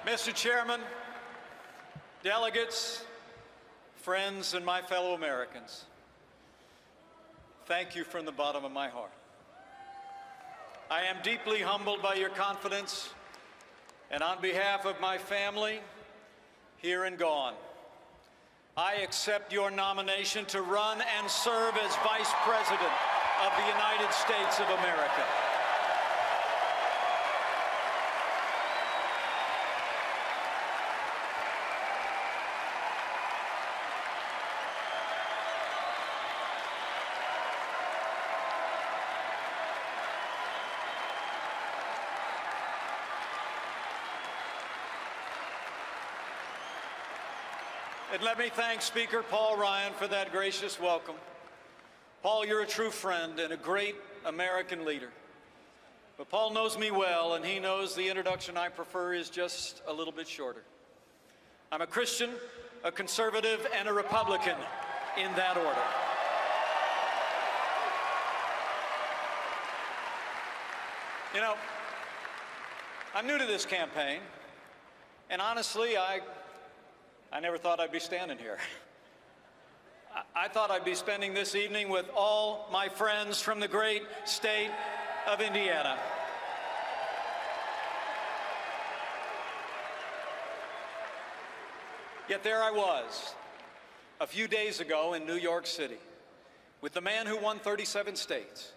Mr. Chairman, delegates, friends, and my fellow Americans, thank you from the bottom of my heart. I am deeply humbled by your confidence, and on behalf of my family, here and gone, I accept your nomination to run and serve as Vice President of the United States of America. And let me thank Speaker Paul Ryan for that gracious welcome. Paul, you're a true friend and a great American leader. But Paul knows me well, and he knows the introduction I prefer is just a little bit shorter. I'm a Christian, a conservative, and a Republican in that order. You know, I'm new to this campaign, and honestly, I never thought I'd be standing here. I thought I'd be spending this evening with all my friends from the great state of Indiana. Yet there I was, a few days ago in New York City, with the man who won 37 states,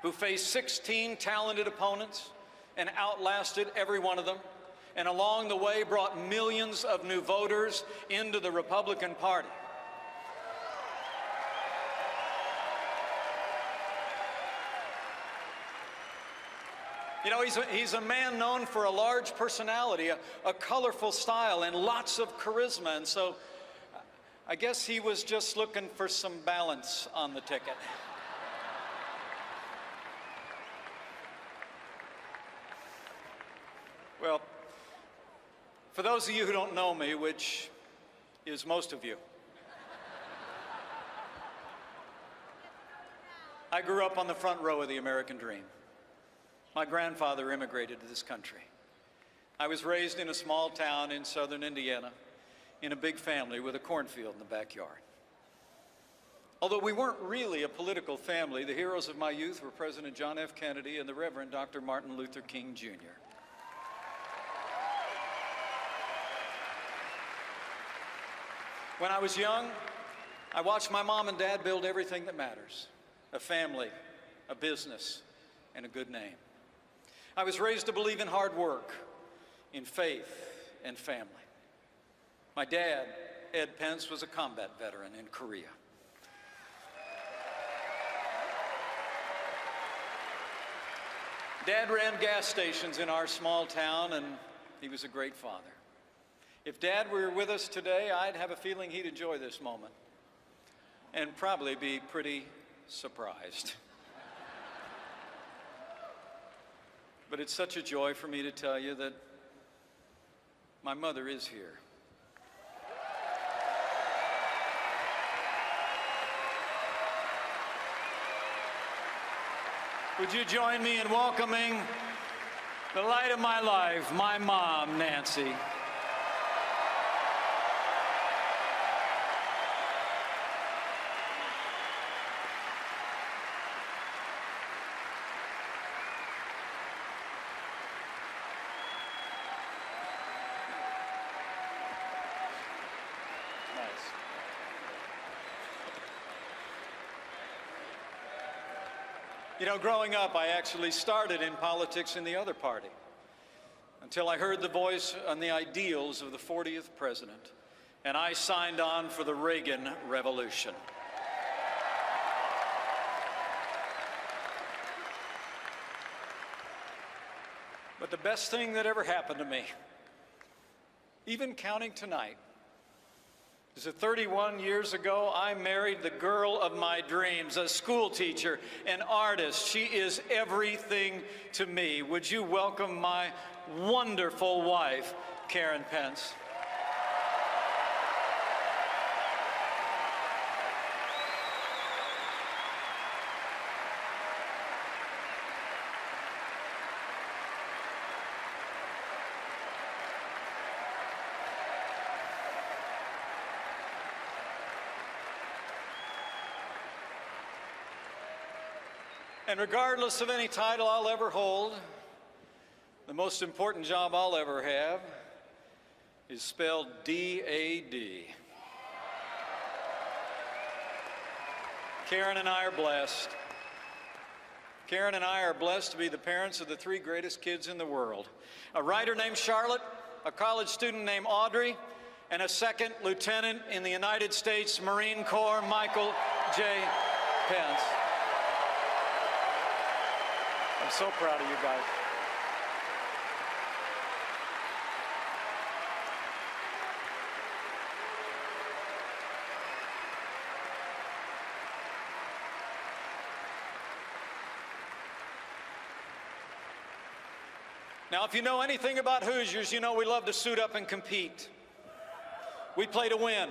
who faced 16 talented opponents and outlasted every one of them, and along the way brought millions of new voters into the Republican Party. You know, he's a man known for a large personality, a colorful style, and lots of charisma, and so I guess he was just looking for some balance on the ticket. Well, for those of you who don't know me, which is most of you, I grew up on the front row of the American dream. My grandfather immigrated to this country. I was raised in a small town in southern Indiana, in a big family with a cornfield in the backyard. Although we weren't really a political family, the heroes of my youth were President John F. Kennedy and the Reverend Dr. Martin Luther King, Jr. When I was young, I watched my mom and dad build everything that matters: a family, a business, and a good name. I was raised to believe in hard work, in faith, and family. My dad, Ed Pence, was a combat veteran in Korea. Dad ran gas stations in our small town, and he was a great father. If Dad were with us today, I'd have a feeling he'd enjoy this moment and probably be pretty surprised. But it's such a joy for me to tell you that my mother is here. Would you join me in welcoming the light of my life, my mom, Nancy? You know, growing up, I actually started in politics in the other party until I heard the voice and the ideals of the 40th president, and I signed on for the Reagan Revolution. But the best thing that ever happened to me, even counting tonight, is that 31 years ago, I married the girl of my dreams, a school teacher, an artist. She is everything to me. Would you welcome my wonderful wife, Karen Pence? And regardless of any title I'll ever hold, the most important job I'll ever have is spelled D-A-D. Karen and I are blessed. Karen and I are blessed to be the parents of the three greatest kids in the world. A writer named Charlotte, a college student named Audrey, and a second lieutenant in the United States Marine Corps, Michael J. Pence. I'm so proud of you guys. Now, if you know anything about Hoosiers, you know we love to suit up and compete. We play to win.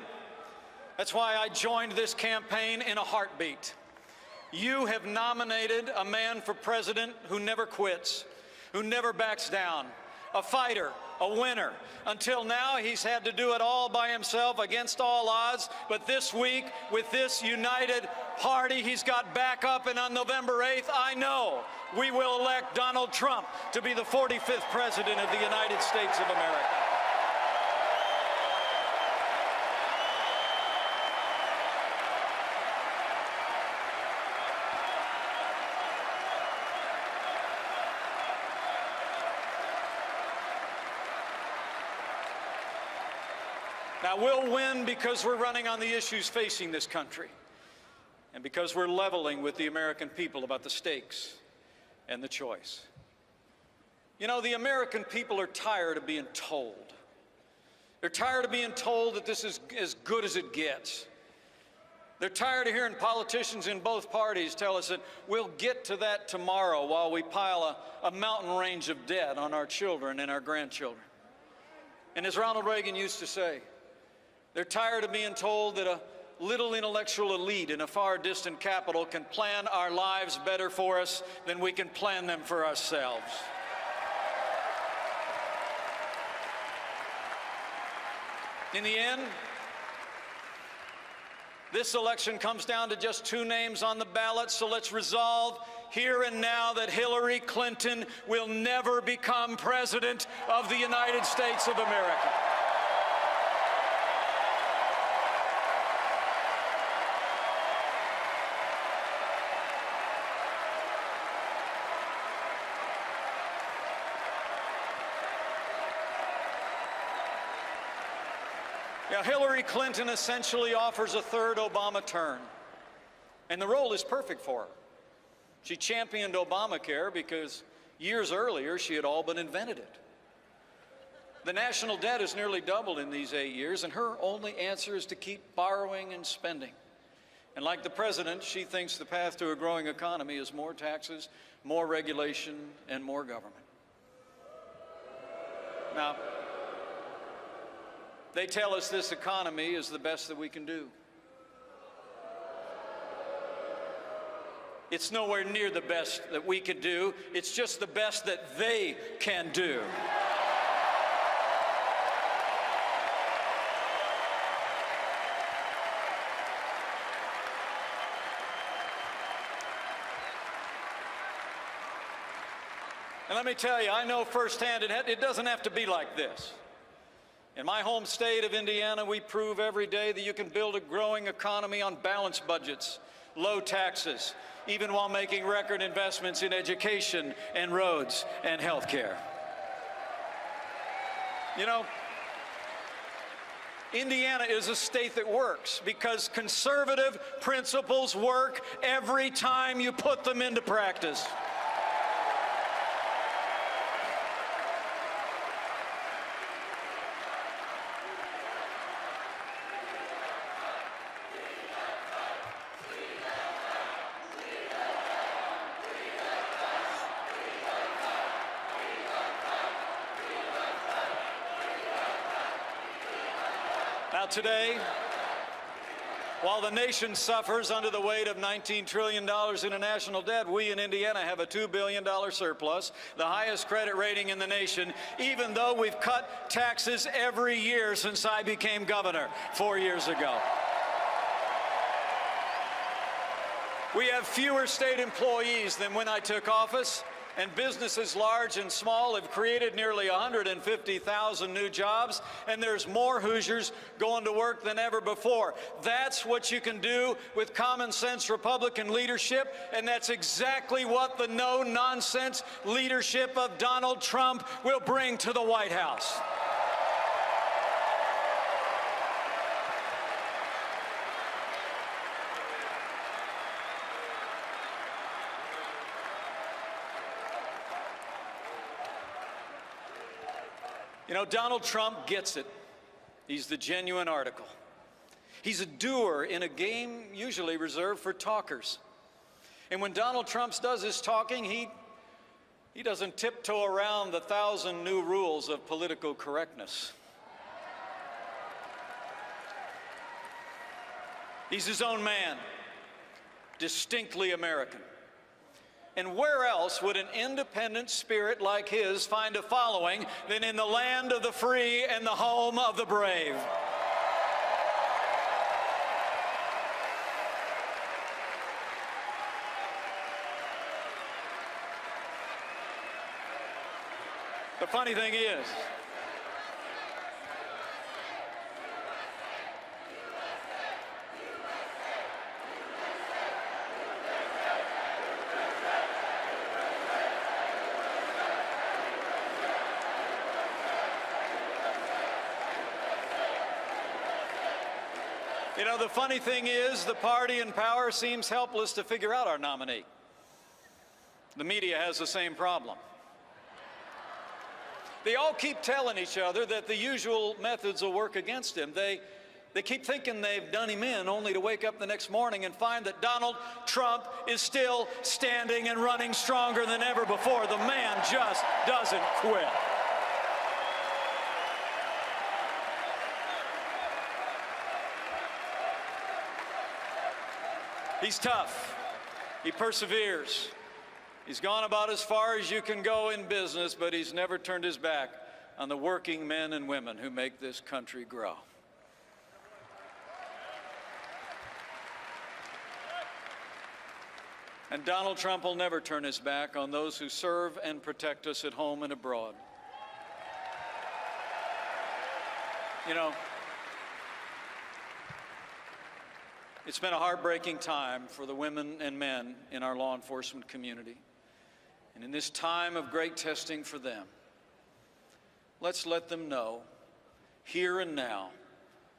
That's why I joined this campaign in a heartbeat. You have nominated a man for president who never quits, who never backs down, a fighter, a winner. Until now, he's had to do it all by himself against all odds, but this week, with this united party, he's got backup, and on November 8th, I know we will elect Donald Trump to be the 45th president of the United States of America. Now, we'll win because we're running on the issues facing this country and because we're leveling with the American people about the stakes and the choice. You know, the American people are tired of being told. They're tired of being told that this is as good as it gets. They're tired of hearing politicians in both parties tell us that we'll get to that tomorrow while we pile a mountain range of debt on our children and our grandchildren. And as Ronald Reagan used to say, they're tired of being told that a little intellectual elite in a far distant capital can plan our lives better for us than we can plan them for ourselves. In the end, this election comes down to just two names on the ballot, so let's resolve here and now that Hillary Clinton will never become president of the United States of America. Now, Hillary Clinton essentially offers a third Obama term, and the role is perfect for her. She championed Obamacare because years earlier she had all but invented it. The national debt has nearly doubled in these 8 years, and her only answer is to keep borrowing and spending. And like the president, she thinks the path to a growing economy is more taxes, more regulation, and more government. Now, they tell us this economy is the best that we can do. It's nowhere near the best that we could do. It's just the best that they can do. And let me tell you, I know firsthand it doesn't have to be like this. In my home state of Indiana, we prove every day that you can build a growing economy on balanced budgets, low taxes, even while making record investments in education and roads and health care. You know, Indiana is a state that works because conservative principles work every time you put them into practice. Now today, while the nation suffers under the weight of $19 trillion in a national debt, we in Indiana have a $2 billion surplus, the highest credit rating in the nation, even though we've cut taxes every year since I became governor 4 years ago. We have fewer state employees than when I took office, and businesses large and small have created nearly 150,000 new jobs, and there's more Hoosiers going to work than ever before. That's what you can do with common sense Republican leadership, and that's exactly what the no-nonsense leadership of Donald Trump will bring to the White House. You know, Donald Trump gets it. He's the genuine article. He's a doer in a game usually reserved for talkers. And when Donald Trump does his talking, he doesn't tiptoe around the 1,000 new rules of political correctness. He's his own man, distinctly American. And where else would an independent spirit like his find a following than in the land of the free and the home of the brave? The funny thing is, the funny thing is, the party in power seems helpless to figure out our nominee. The media has the same problem. They all keep telling each other that the usual methods will work against him. They keep thinking they've done him in, only to wake up the next morning and find that Donald Trump is still standing and running stronger than ever before. The man just doesn't quit. He's tough. He perseveres. He's gone about as far as you can go in business, but he's never turned his back on the working men and women who make this country grow. And Donald Trump will never turn his back on those who serve and protect us at home and abroad. You know, it's been a heartbreaking time for the women and men in our law enforcement community. And in this time of great testing for them, let's let them know, here and now,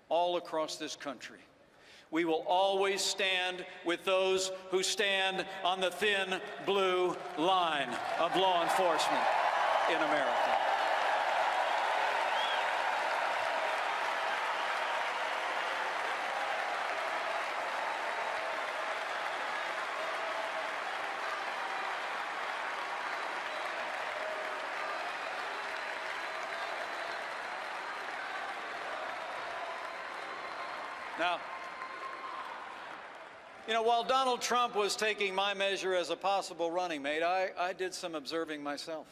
all across this country, we will always stand with those who stand on the thin blue line of law enforcement in America. Now, you know, while Donald Trump was taking my measure as a possible running mate, I did some observing myself.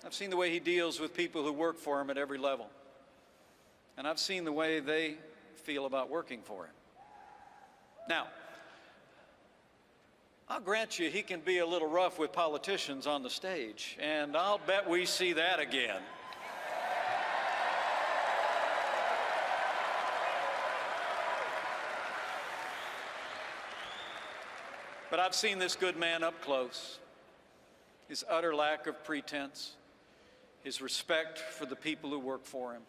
I've seen the way he deals with people who work for him at every level. And I've seen the way they feel about working for him. Now, I'll grant you he can be a little rough with politicians on the stage, and I'll bet we see that again. But I've seen this good man up close, his utter lack of pretense, his respect for the people who work for him,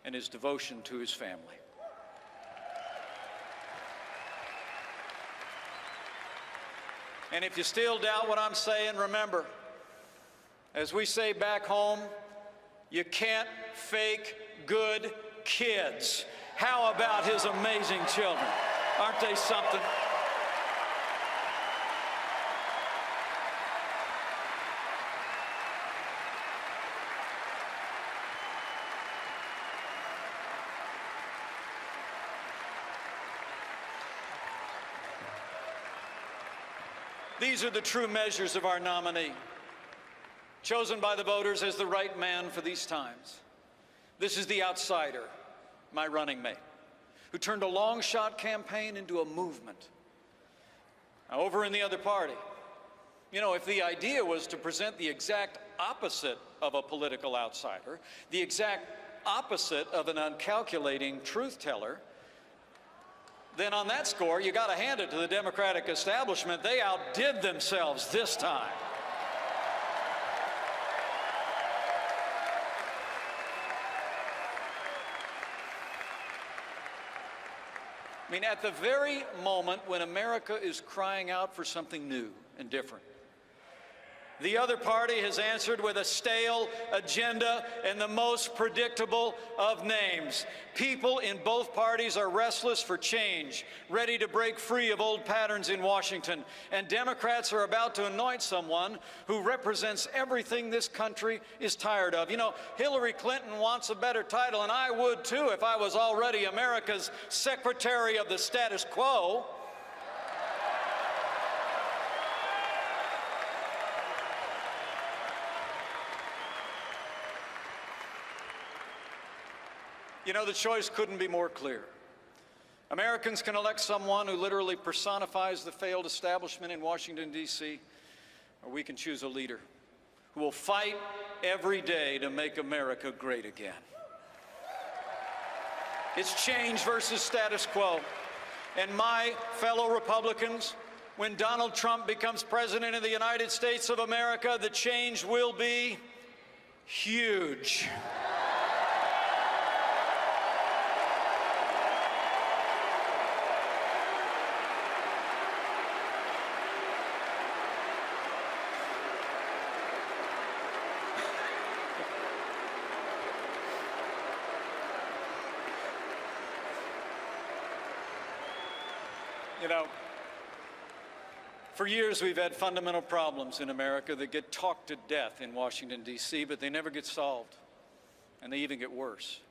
and his devotion to his family. And if you still doubt what I'm saying, remember, as we say back home, you can't fake good kids. How about his amazing children? Aren't they something? These are the true measures of our nominee, chosen by the voters as the right man for these times. This is the outsider, my running mate, who turned a long-shot campaign into a movement. Now, over in the other party, you know, if the idea was to present the exact opposite of a political outsider, the exact opposite of an uncalculating truth teller, then on that score, you got to hand it to the Democratic establishment. They outdid themselves this time. I mean, at the very moment when America is crying out for something new and different, the other party has answered with a stale agenda and the most predictable of names. People in both parties are restless for change, ready to break free of old patterns in Washington. And Democrats are about to anoint someone who represents everything this country is tired of. You know, Hillary Clinton wants a better title, and I would too if I was already America's Secretary of the Status Quo. You know, the choice couldn't be more clear. Americans can elect someone who literally personifies the failed establishment in Washington, D.C., or we can choose a leader who will fight every day to make America great again. It's change versus status quo. And my fellow Republicans, when Donald Trump becomes president of the United States of America, the change will be huge. You know, for years we've had fundamental problems in America that get talked to death in Washington, D.C., but they never get solved, and they even get worse.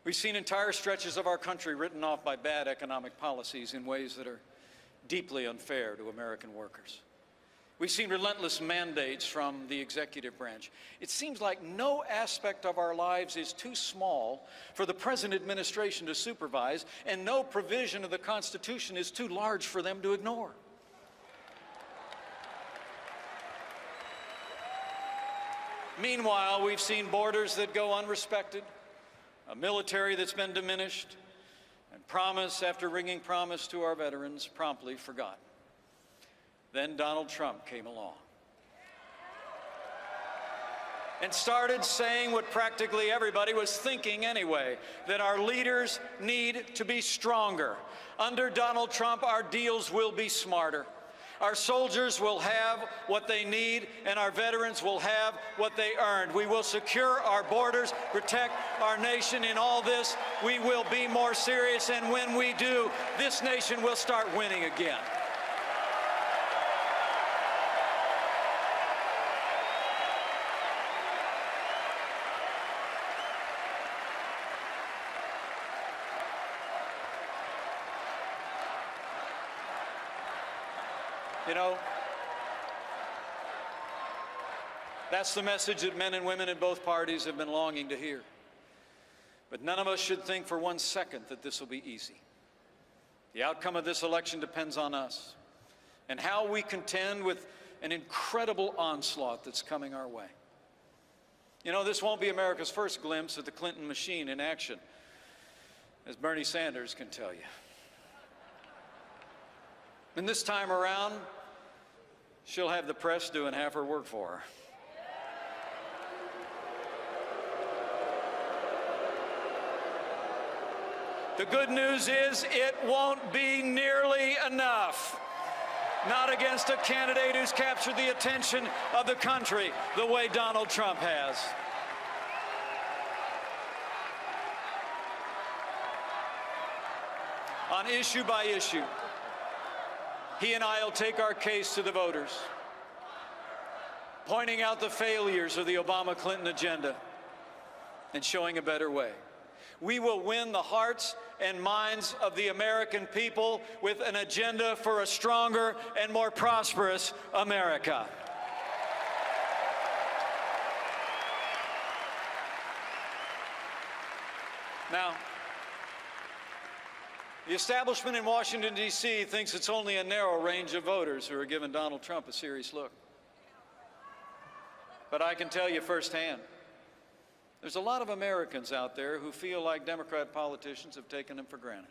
We've seen entire stretches of our country written off by bad economic policies in ways that are deeply unfair to American workers. We've seen relentless mandates from the executive branch. It seems like no aspect of our lives is too small for the present administration to supervise, and no provision of the Constitution is too large for them to ignore. Meanwhile, we've seen borders that go unrespected, a military that's been diminished, and promise after ringing promise to our veterans promptly forgotten. Then Donald Trump came along and started saying what practically everybody was thinking anyway, that our leaders need to be stronger. Under Donald Trump, our deals will be smarter. Our soldiers will have what they need, and our veterans will have what they earned. We will secure our borders, protect our nation. In all this, we will be more serious, and when we do, this nation will start winning again. You know, that's the message that men and women in both parties have been longing to hear. But none of us should think for one second that this will be easy. The outcome of this election depends on us and how we contend with an incredible onslaught that's coming our way. You know, this won't be America's first glimpse of the Clinton machine in action, as Bernie Sanders can tell you. And this time around, she'll have the press doing half her work for her. The good news is it won't be nearly enough. Not against a candidate who's captured the attention of the country the way Donald Trump has. On issue by issue, he and I will take our case to the voters, pointing out the failures of the Obama-Clinton agenda and showing a better way. We will win the hearts and minds of the American people with an agenda for a stronger and more prosperous America. Now, The establishment in Washington, D.C. thinks it's only a narrow range of voters who are giving Donald Trump a serious look. But I can tell you firsthand, there's a lot of Americans out there who feel like Democrat politicians have taken them for granted.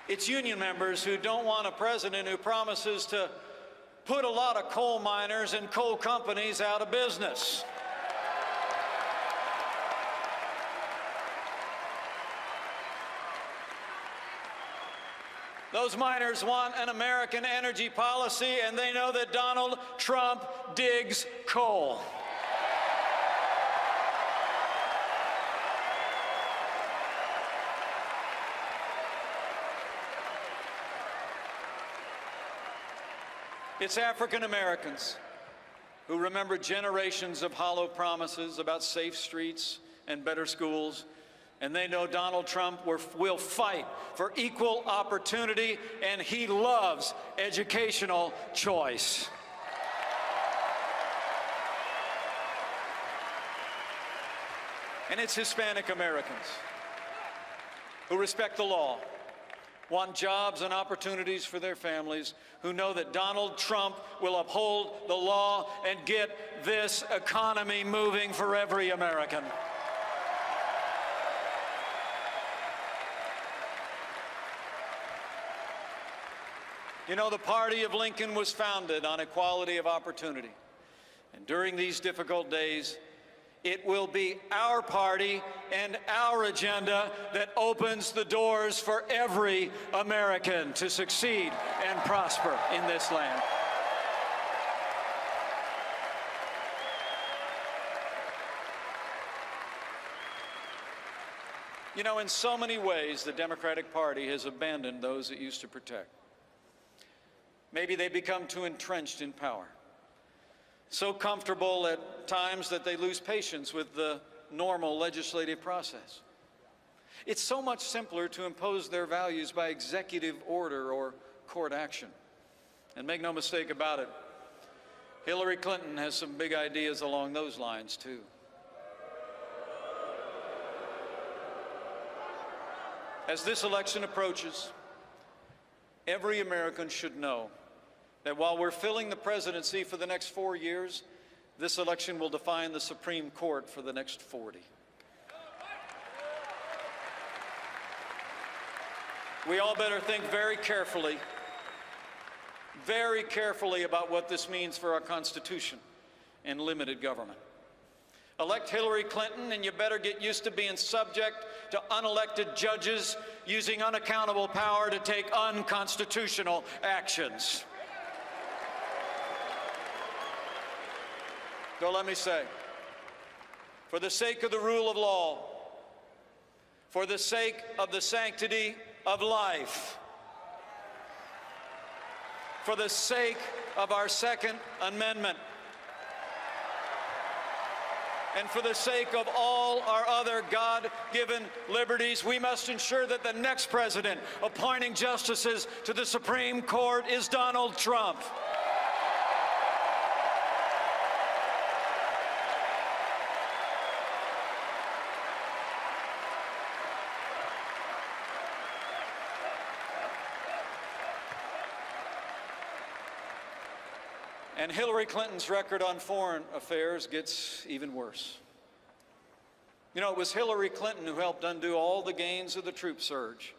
It's union members who don't want a president who promises to put a lot of coal miners and coal companies out of business. Those miners want an American energy policy, and they know that Donald Trump digs coal. It's African Americans who remember generations of hollow promises about safe streets and better schools, and they know Donald Trump will fight for equal opportunity, and he loves educational choice. And it's Hispanic Americans who respect the law, want jobs and opportunities for their families, who know that Donald Trump will uphold the law and get this economy moving for every American. You know, the party of Lincoln was founded on equality of opportunity. And during these difficult days, it will be our party and our agenda that opens the doors for every American to succeed and prosper in this land. You know, in so many ways, the Democratic Party has abandoned those it used to protect. Maybe they become too entrenched in power, so comfortable at times that they lose patience with the normal legislative process. It's so much simpler to impose their values by executive order or court action. And make no mistake about it, Hillary Clinton has some big ideas along those lines, too. As this election approaches, every American should know that while we're filling the presidency for the next 4 years, this election will define the Supreme Court for the next 40. We all better think very carefully about what this means for our Constitution and limited government. Elect Hillary Clinton, and you better get used to being subject to unelected judges using unaccountable power to take unconstitutional actions. So let me say, for the sake of the rule of law, for the sake of the sanctity of life, for the sake of our Second Amendment, and for the sake of all our other God-given liberties, we must ensure that the next president appointing justices to the Supreme Court is Donald Trump. And Hillary Clinton's record on foreign affairs gets even worse. You know, it was Hillary Clinton who helped undo all the gains of the troop surge,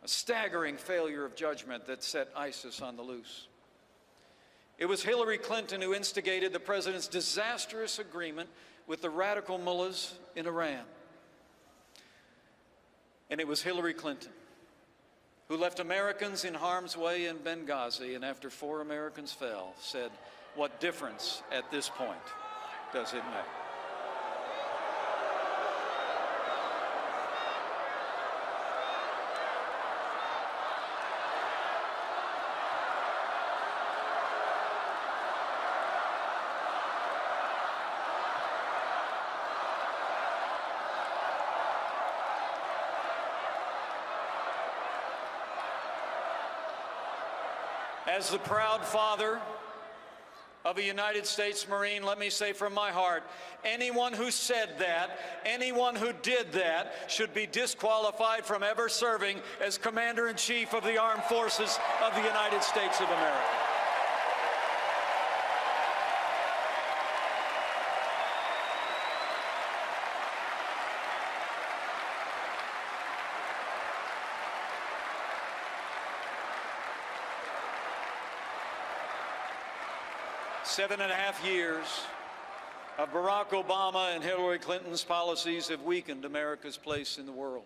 a staggering failure of judgment that set ISIS on the loose. It was Hillary Clinton who instigated the president's disastrous agreement with the radical mullahs in Iran. And it was Hillary Clinton who left Americans in harm's way in Benghazi, and after 4 Americans fell, said, "What difference at this point does it make?" As the proud father of a United States Marine, let me say from my heart, anyone who said that, anyone who did that, should be disqualified from ever serving as Commander-in-Chief of the Armed Forces of the United States of America. 7.5 years of Barack Obama and Hillary Clinton's policies have weakened America's place in the world.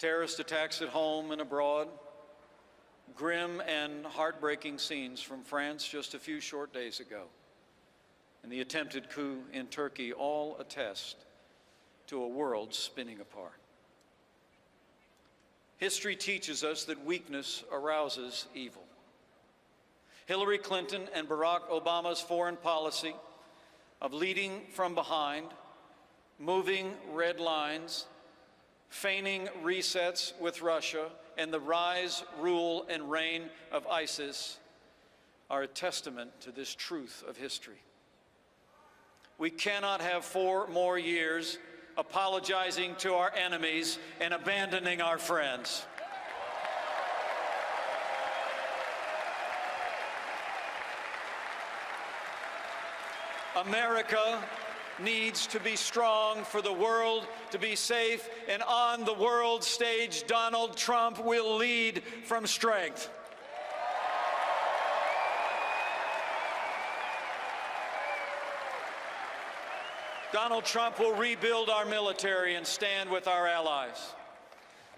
Terrorist attacks at home and abroad, grim and heartbreaking scenes from France just a few short days ago, and the attempted coup in Turkey all attest to a world spinning apart. History teaches us that weakness arouses evil. Hillary Clinton and Barack Obama's foreign policy of leading from behind, moving red lines, feigning resets with Russia, and the rise, rule, and reign of ISIS are a testament to this truth of history. We cannot have 4 more years apologizing to our enemies and abandoning our friends. America needs to be strong for the world to be safe, and on the world stage, Donald Trump will lead from strength. Donald Trump will rebuild our military and stand with our allies.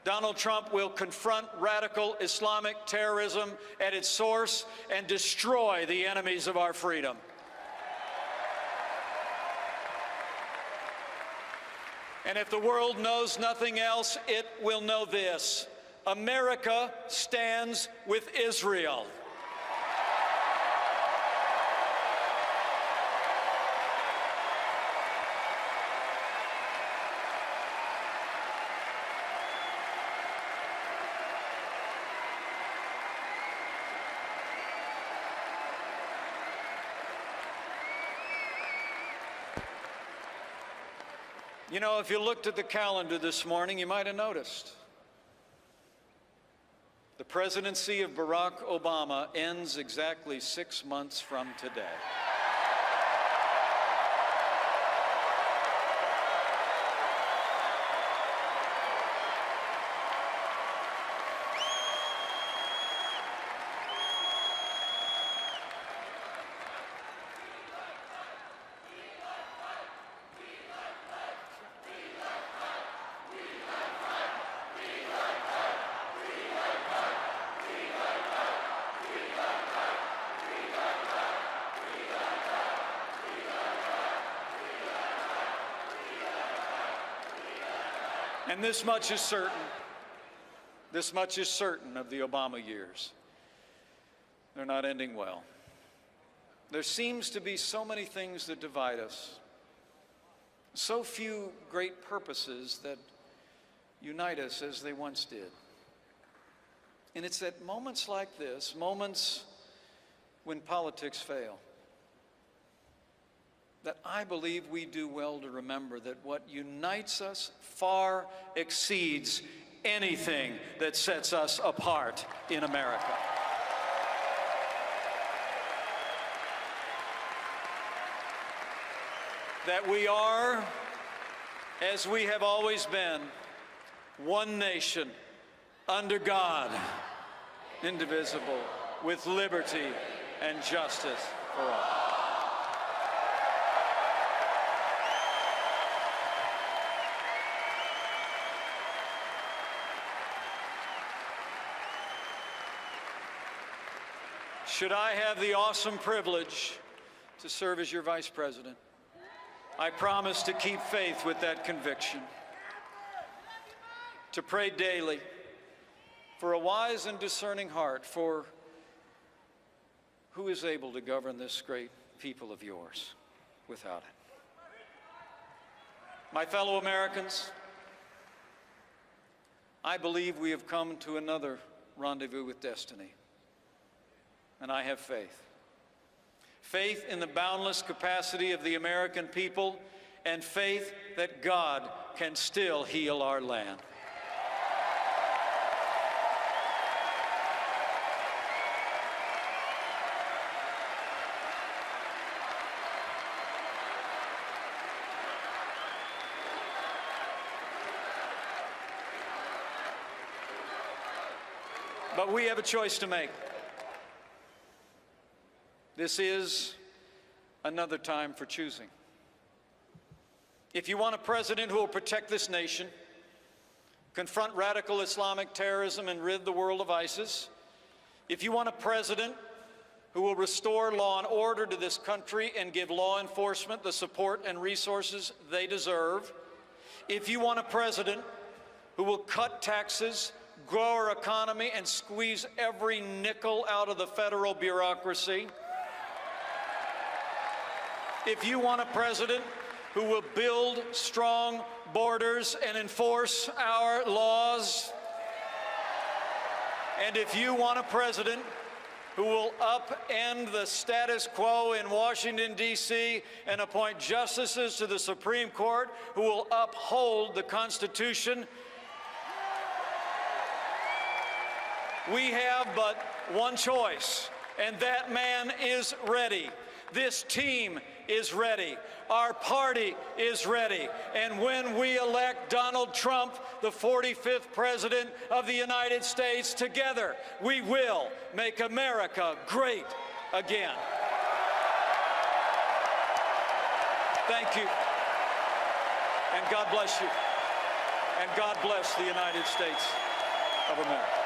Donald Trump will confront radical Islamic terrorism at its source and destroy the enemies of our freedom. And if the world knows nothing else, it will know this: America stands with Israel. You know, if you looked at the calendar this morning, you might have noticed the presidency of Barack Obama ends exactly 6 months from today. And this much is certain. This much is certain of the Obama years. They're not ending well. There seems to be so many things that divide us, so few great purposes that unite us as they once did. And it's at moments like this, moments when politics fail, that I believe we do well to remember that what unites us far exceeds anything that sets us apart in America. That we are, as we have always been, one nation, under God, indivisible, with liberty and justice for all. Should I have the awesome privilege to serve as your Vice President, I promise to keep faith with that conviction, to pray daily for a wise and discerning heart for who is able to govern this great people of yours without it. My fellow Americans, I believe we have come to another rendezvous with destiny. And I have faith faith in the boundless capacity of the American people, and faith that God can still heal our land. But we have a choice to make. This is another time for choosing. If you want a president who will protect this nation, confront radical Islamic terrorism, and rid the world of ISIS, if you want a president who will restore law and order to this country and give law enforcement the support and resources they deserve, if you want a president who will cut taxes, grow our economy, and squeeze every nickel out of the federal bureaucracy, if you want a president who will build strong borders and enforce our laws, and if you want a president who will upend the status quo in Washington, D.C., and appoint justices to the Supreme Court who will uphold the Constitution, we have but one choice, and that man is ready. This team is ready. Our party is ready. And when we elect Donald Trump, the 45th President of the United States, together, we will make America great again. Thank you. And God bless you. And God bless the United States of America.